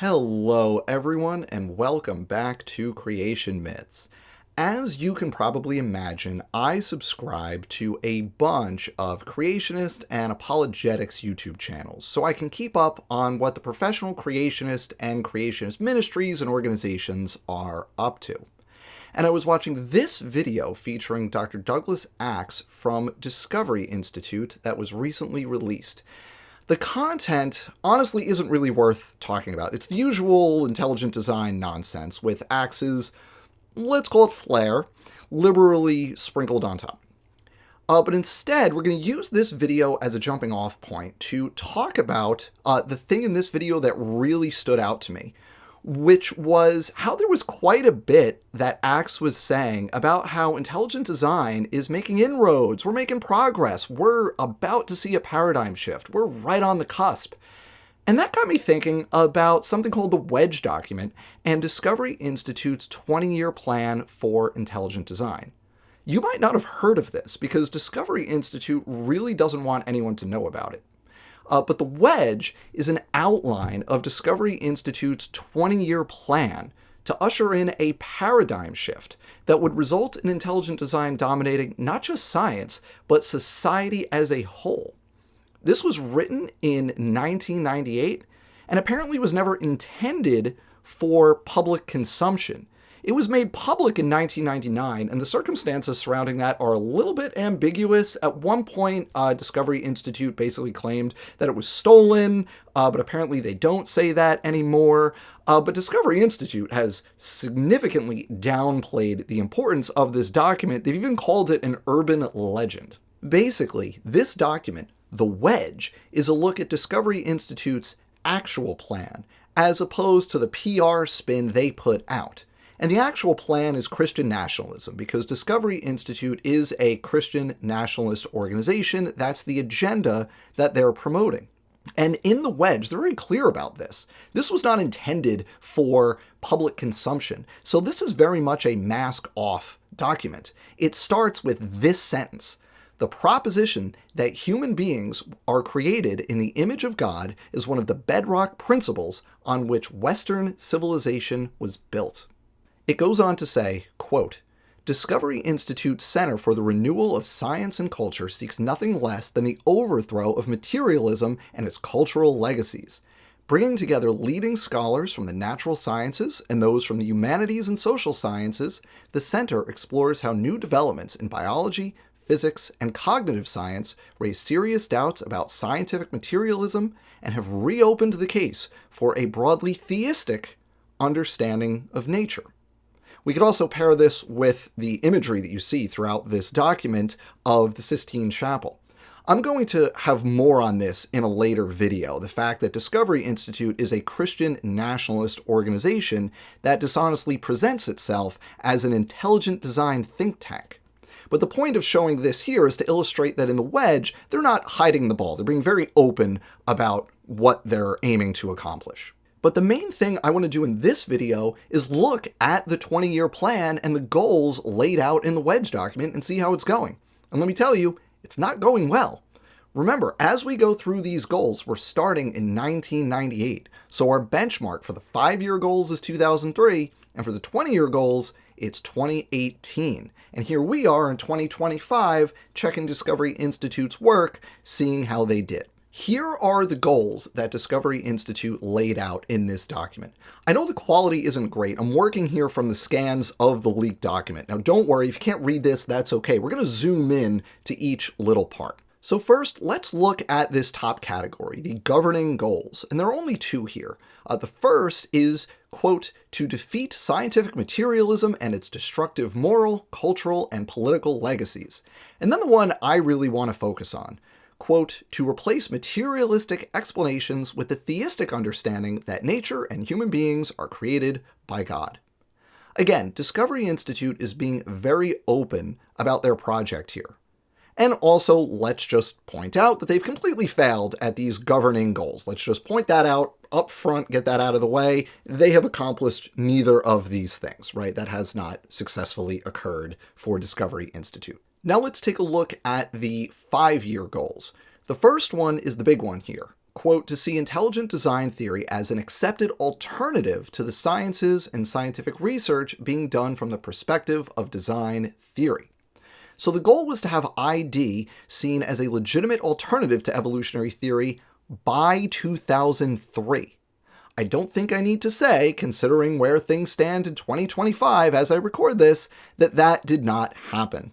Hello everyone and welcome back to Creation Myths. As you can probably imagine, I subscribe to a bunch of creationist and apologetics YouTube channels, so I can keep up on what the professional creationist and creationist ministries and organizations are up to. And I was watching this video featuring Dr. Douglas Axe from Discovery Institute that was recently released. The content, honestly, isn't really worth talking about. It's the usual intelligent design nonsense with Axe's, let's call it flair, liberally sprinkled on top. But instead, we're going to use this video as a jumping off point to talk about the thing in this video that really stood out to me, which was how there was quite a bit that Axe was saying about how intelligent design is making inroads, we're making progress, we're about to see a paradigm shift, we're right on the cusp. And that got me thinking about something called the Wedge Document and Discovery Institute's 20-year plan for intelligent design. You might not have heard of this because Discovery Institute really doesn't want anyone to know about it. But the Wedge is an outline of Discovery Institute's 20-year plan to usher in a paradigm shift that would result in intelligent design dominating not just science, but society as a whole. This was written in 1998 and apparently was never intended for public consumption. It was made public in 1999, and the circumstances surrounding that are a little bit ambiguous. At one point, Discovery Institute basically claimed that it was stolen, but apparently they don't say that anymore. But Discovery Institute has significantly downplayed the importance of this document. They've even called it an urban legend. Basically, this document, the Wedge, is a look at Discovery Institute's actual plan, as opposed to the PR spin they put out. And the actual plan is Christian nationalism, because Discovery Institute is a Christian nationalist organization. That's the agenda that they're promoting. And in the Wedge, they're very clear about this. This was not intended for public consumption. So this is very much a mask-off document. It starts with this sentence: "The proposition that human beings are created in the image of God is one of the bedrock principles on which Western civilization was built." It goes on to say, quote, "Discovery Institute's Center for the Renewal of Science and Culture seeks nothing less than the overthrow of materialism and its cultural legacies. Bringing together leading scholars from the natural sciences and those from the humanities and social sciences, the center explores how new developments in biology, physics, and cognitive science raise serious doubts about scientific materialism and have reopened the case for a broadly theistic understanding of nature." We could also pair this with the imagery that you see throughout this document of the Sistine Chapel. I'm going to have more on this in a later video, the fact that Discovery Institute is a Christian nationalist organization that dishonestly presents itself as an intelligent design think tank. But the point of showing this here is to illustrate that in the Wedge, they're not hiding the ball. They're being very open about what they're aiming to accomplish. But the main thing I want to do in this video is look at the 20-year plan and the goals laid out in the Wedge document and see how it's going. And let me tell you, it's not going well. Remember, as we go through these goals, we're starting in 1998. So our benchmark for the 5-year goals is 2003, and for the 20-year goals, it's 2018. And here we are in 2025, checking Discovery Institute's work, seeing how they did. Here are the goals that Discovery Institute laid out in this document. I know the quality isn't great. I'm working here from the scans of the leaked document. Now don't worry, if you can't read this, that's okay. We're going to zoom in to each little part. So first, let's look at this top category, the governing goals. And there are only two here. The first is, quote, "to defeat scientific materialism and its destructive moral, cultural, and political legacies." And then the one I really want to focus on, quote, "to replace materialistic explanations with the theistic understanding that nature and human beings are created by God." Again, Discovery Institute is being very open about their project here. And also, let's just point out that they've completely failed at these governing goals. Let's just point that out up front, get that out of the way. They have accomplished neither of these things, right? That has not successfully occurred for Discovery Institute. Now let's take a look at the 5-year goals. The first one is the big one here, quote, to see intelligent design theory as an accepted alternative to the sciences and scientific research being done from the perspective of design theory. So the goal was to have ID seen as a legitimate alternative to evolutionary theory by 2003. I don't think I need to say, considering where things stand in 2025 as I record this, that that did not happen.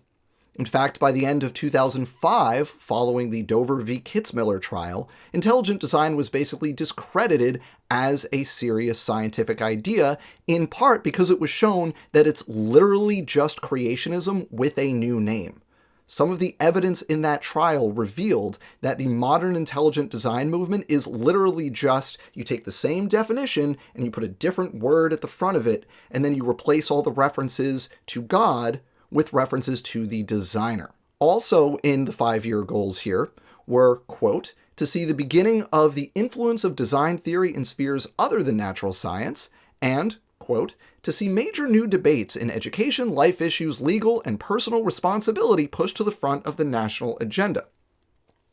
In fact, by the end of 2005, following the Dover v. Kitzmiller trial, intelligent design was basically discredited as a serious scientific idea, in part because it was shown that it's literally just creationism with a new name. Some of the evidence in that trial revealed that the modern intelligent design movement is literally just, you take the same definition and you put a different word at the front of it, and then you replace all the references to God with references to the designer. Also in the 5-year goals here were, quote, to see the beginning of the influence of design theory in spheres other than natural science, and, quote, to see major new debates in education, life issues, legal, and personal responsibility pushed to the front of the national agenda.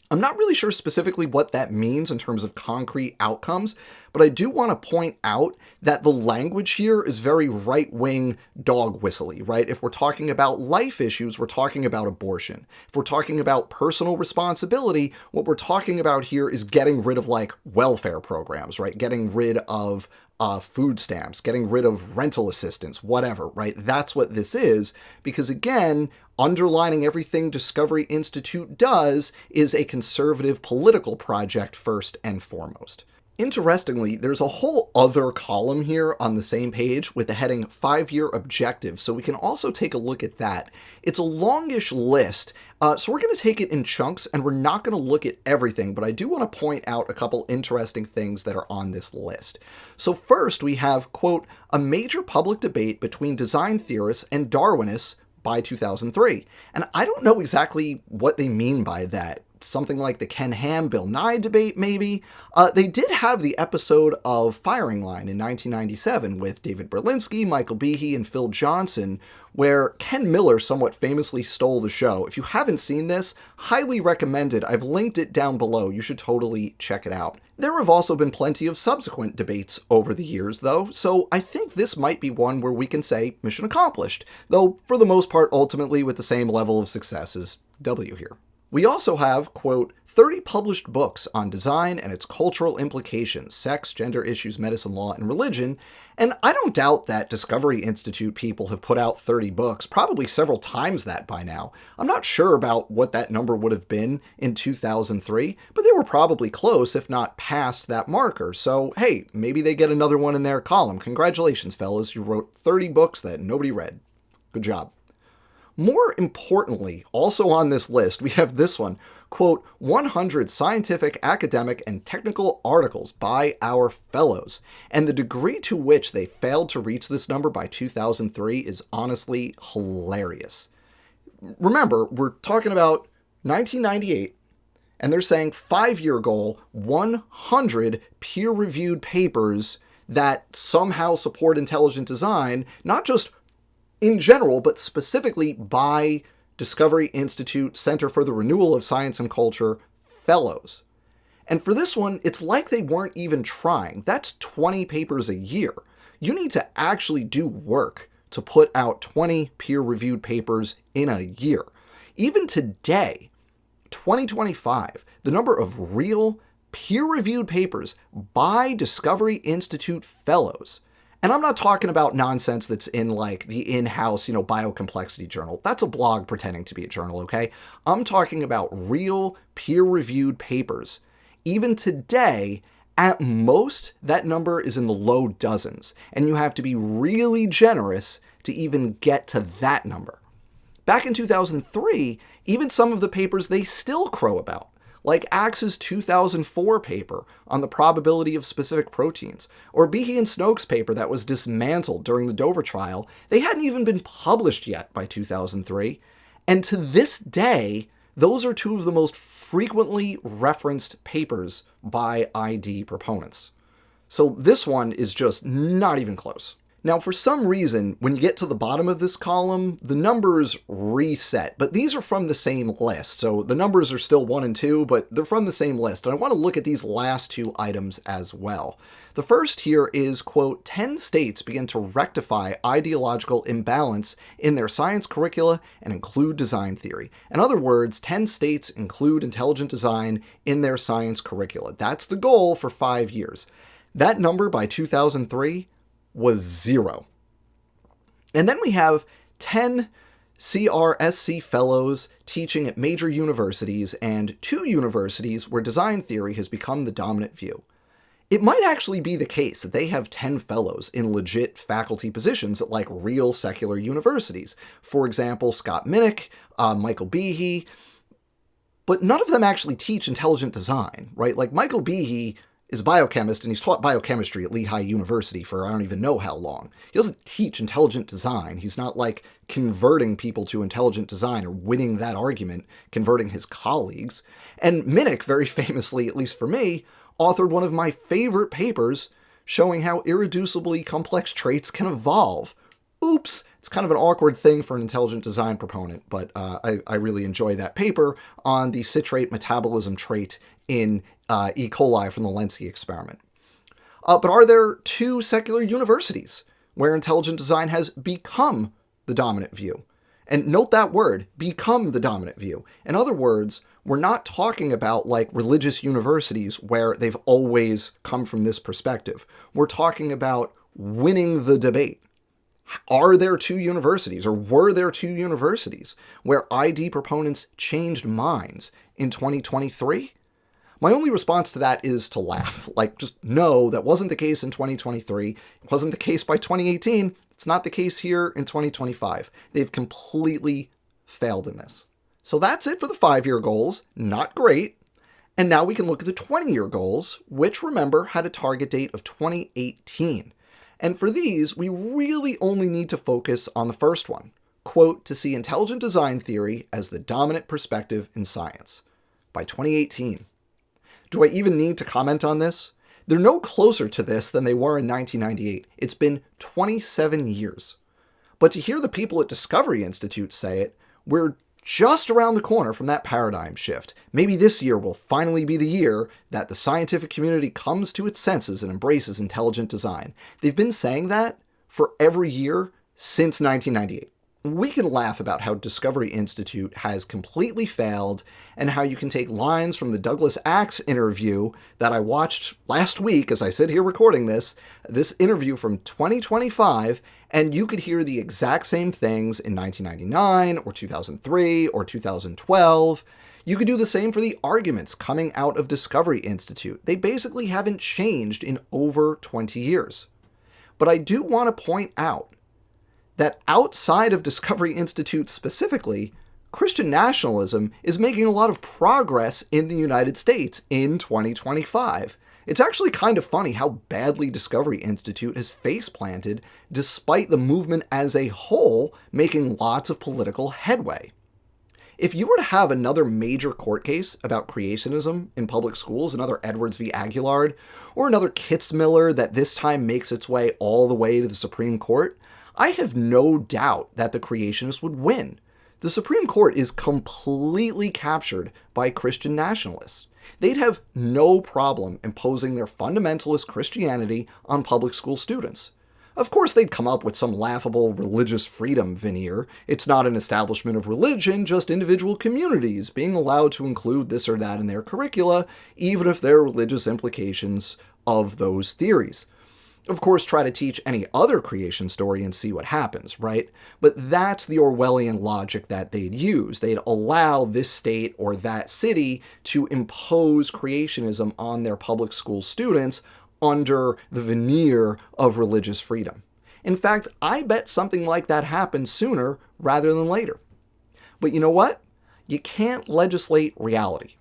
I'm not really sure specifically what that means in terms of concrete outcomes, but I do want to point out that the language here is very right-wing dog whistly, right? If we're talking about life issues, we're talking about abortion. If we're talking about personal responsibility, what we're talking about here is getting rid of like welfare programs, right? Getting rid of food stamps, getting rid of rental assistance, whatever, right? That's what this is, because again, underlining everything Discovery Institute does is a conservative political project first and foremost. Interestingly, there's a whole other column here on the same page with the heading 5-year objectives, so we can also take a look at that. It's a longish list, so we're going to take it in chunks, and we're not going to look at everything, but I do want to point out a couple interesting things that are on this list. So first, we have, quote, a major public debate between design theorists and Darwinists by 2003. And I don't know exactly what they mean by that. Something like the Ken Ham, Bill Nye debate, maybe. They did have the episode of Firing Line in 1997 with David Berlinski, Michael Behe, and Phil Johnson, where Ken Miller somewhat famously stole the show. If you haven't seen this, highly recommend it. I've linked it down below. You should totally check it out. There have also been plenty of subsequent debates over the years, though, so I think this might be one where we can say mission accomplished, though for the most part ultimately with the same level of success as W here. We also have, quote, 30 published books on design and its cultural implications, sex, gender issues, medicine, law, and religion, and I don't doubt that Discovery Institute people have put out 30 books, probably several times that by now. I'm not sure about what that number would have been in 2003, but they were probably close, if not past that marker, so hey, maybe they get another one in their column. Congratulations, fellas, you wrote 30 books that nobody read. Good job. More importantly, also on this list, we have this one, quote, 100 scientific, academic, and technical articles by our fellows. And the degree to which they failed to reach this number by 2003 is honestly hilarious. Remember, we're talking about 1998, and they're saying 5-year goal, 100 peer-reviewed papers that somehow support intelligent design, not just in general, but specifically by Discovery Institute Center for the Renewal of Science and Culture fellows. And for this one, it's like they weren't even trying. That's 20 papers a year. You need to actually do work to put out 20 peer-reviewed papers in a year. Even today, 2025, the number of real peer-reviewed papers by Discovery Institute fellows, and I'm not talking about nonsense that's in like the in-house, biocomplexity journal. That's a blog pretending to be a journal, okay? I'm talking about real peer-reviewed papers. Even today, at most, that number is in the low dozens, and you have to be really generous to even get to that number. Back in 2003, even some of the papers they still crow about, like Axe's 2004 paper on the probability of specific proteins, or Behe and Snokes' paper that was dismantled during the Dover trial, they hadn't even been published yet by 2003, and to this day, those are two of the most frequently referenced papers by ID proponents. So this one is just not even close. Now, for some reason, when you get to the bottom of this column, the numbers reset, but these are from the same list. So the numbers are still 1 and 2, but they're from the same list. And I want to look at these last two items as well. The first here is, quote, 10 states begin to rectify ideological imbalance in their science curricula and include design theory. In other words, 10 states include intelligent design in their science curricula. That's the goal for 5 years. That number by 2003 was 0. And then we have 10 CRSC fellows teaching at major universities and 2 universities where design theory has become the dominant view. It might actually be the case that they have 10 fellows in legit faculty positions at like real secular universities. For example, Scott Minnick, Michael Behe, but none of them actually teach intelligent design, right? Like Michael Behe is a biochemist and he's taught biochemistry at Lehigh University for I don't even know how long. He doesn't teach intelligent design. He's not like converting people to intelligent design or winning that argument, converting his colleagues. And Minnick, very famously, at least for me, authored one of my favorite papers showing how irreducibly complex traits can evolve. Oops, it's kind of an awkward thing for an intelligent design proponent, but I really enjoy that paper on the citrate metabolism trait in E. coli from the Lenski experiment. But are there 2 secular universities where intelligent design has become the dominant view? And note that word, become the dominant view. In other words, we're not talking about like religious universities where they've always come from this perspective. We're talking about winning the debate. Are there 2 universities, or were there 2 universities where ID proponents changed minds in 2023? My only response to that is to laugh. Like, just no, that wasn't the case in 2023. It wasn't the case by 2018. It's not the case here in 2025. They've completely failed in this. So that's it for the 5-year goals. Not great. And now we can look at the 20-year goals, which, remember, had a target date of 2018. And for these, we really only need to focus on the first one. Quote, to see intelligent design theory as the dominant perspective in science by 2018. Do I even need to comment on this? They're no closer to this than they were in 1998. It's been 27 years. But to hear the people at Discovery Institute say it, we're just around the corner from that paradigm shift. Maybe this year will finally be the year that the scientific community comes to its senses and embraces intelligent design. They've been saying that for every year since 1998. We can laugh about how Discovery Institute has completely failed and how you can take lines from the Douglas Axe interview that I watched last week as I sit here recording this interview from 2025, and you could hear the exact same things in 1999 or 2003 or 2012. You could do the same for the arguments coming out of Discovery Institute. They basically haven't changed in over 20 years. But I do want to point out that outside of Discovery Institute specifically, Christian nationalism is making a lot of progress in the United States in 2025. It's actually kind of funny how badly Discovery Institute has face-planted despite the movement as a whole making lots of political headway. If you were to have another major court case about creationism in public schools, another Edwards v. Aguillard, or another Kitzmiller that this time makes its way all the way to the Supreme Court, I have no doubt that the creationists would win. The Supreme Court is completely captured by Christian nationalists. They'd have no problem imposing their fundamentalist Christianity on public school students. Of course, they'd come up with some laughable religious freedom veneer. It's not an establishment of religion, just individual communities being allowed to include this or that in their curricula, even if there are religious implications of those theories. Of course, try to teach any other creation story and see what happens, right? But that's the Orwellian logic that they'd use. They'd allow this state or that city to impose creationism on their public school students under the veneer of religious freedom. In fact, I bet something like that happens sooner rather than later. But you know what? You can't legislate reality.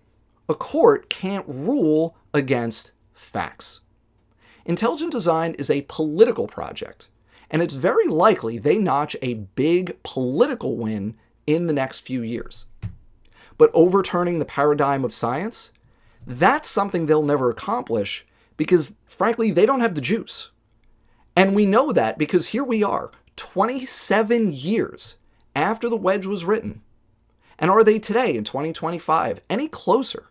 A court can't rule against facts. Intelligent design is a political project, and it's very likely they notch a big political win in the next few years. But overturning the paradigm of science, that's something they'll never accomplish because, frankly, they don't have the juice. And we know that because here we are, 27 years after the Wedge was written. And are they today, in 2025, any closer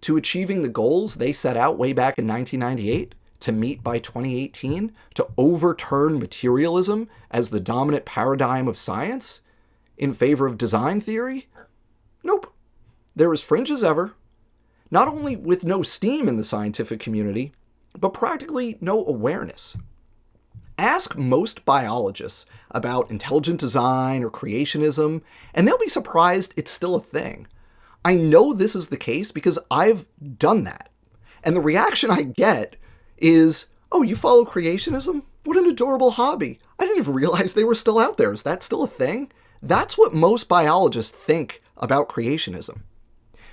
to achieving the goals they set out way back in 1998 to meet by 2018, to overturn materialism as the dominant paradigm of science in favor of design theory? Nope. They're as fringe as ever, not only with no steam in the scientific community, but practically no awareness. Ask most biologists about intelligent design or creationism, and they'll be surprised it's still a thing. I know this is the case because I've done that. And the reaction I get is, oh, you follow creationism? What an adorable hobby. I didn't even realize they were still out there. Is that still a thing? That's what most biologists think about creationism.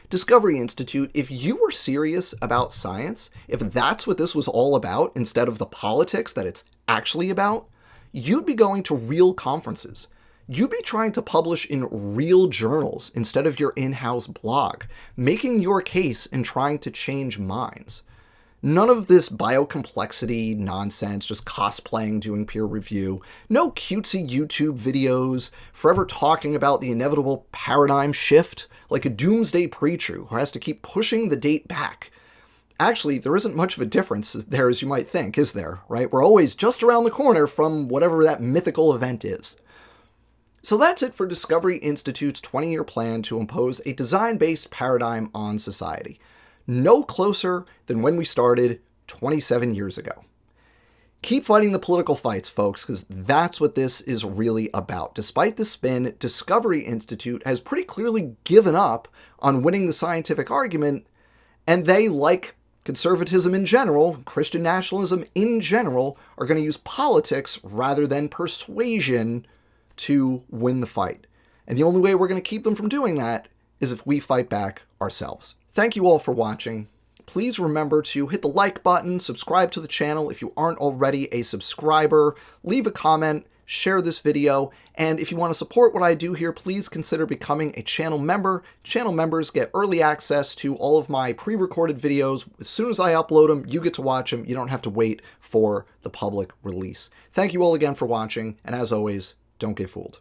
Discovery Institute, if you were serious about science, if that's what this was all about instead of the politics that it's actually about, you'd be going to real conferences. You'd be trying to publish in real journals instead of your in-house blog, making your case and trying to change minds. None of this biocomplexity nonsense, just cosplaying, doing peer review. No cutesy YouTube videos, forever talking about the inevitable paradigm shift, like a doomsday preacher who has to keep pushing the date back. Actually, there isn't much of a difference there as you might think, is there, right? We're always just around the corner from whatever that mythical event is. So that's it for Discovery Institute's 20-year plan to impose a design-based paradigm on society. No closer than when we started 27 years ago. Keep fighting the political fights, folks, because that's what this is really about. Despite the spin, Discovery Institute has pretty clearly given up on winning the scientific argument, and they, like conservatism in general, Christian nationalism in general, are going to use politics rather than persuasion to win the fight. And the only way we're going to keep them from doing that is if we fight back ourselves. Thank you all for watching. Please remember to hit the like button, subscribe to the channel if you aren't already a subscriber, leave a comment, share this video, and if you want to support what I do here, please consider becoming a channel member. Channel members get early access to all of my pre-recorded videos. As soon as I upload them, you get to watch them. You don't have to wait for the public release. Thank you all again for watching, and as always, don't get fooled.